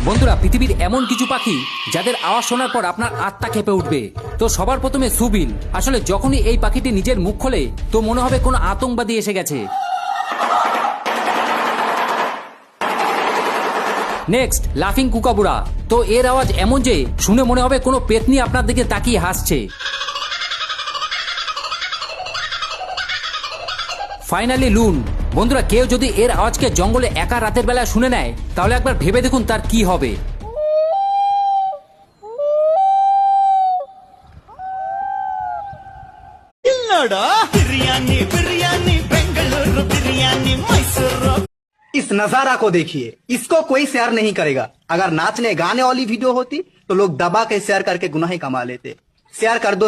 বন্ধুরা, পৃথিবীর এমন কিছু পাখি যাদের আওয়াজ শোনার পর আপনার আত্মা কেঁপে উঠবে। তো সবার প্রথমে সুবিল। আসলে যখনই এই পাখিটি নিজের মুখ খোলে তো মনে হবে কোনো আতঙ্কবাদী এসে গেছে। নেক্সট, লাফিং কুকাবুরা। তো এর আওয়াজ এমন যে শুনে মনে হবে কোনো পেতনি আপনার দিকে তাকিয়ে হাসছে। ফাইনালি লুন। বন্ধুরা, কেউ যদি এর আওয়াজকে জঙ্গলে একা রাতের বেলা শুনে নেয় তাহলে একবার ভেবে দেখুন তার কি হবে। इस नजारा को देखिए, इसको कोई शेयर नहीं करेगा। अगर नाचने गाने वाली वीडियो होती तो लोग दबा के शेयर करके गुनाह ही कमा लेते। शेयर कर दो।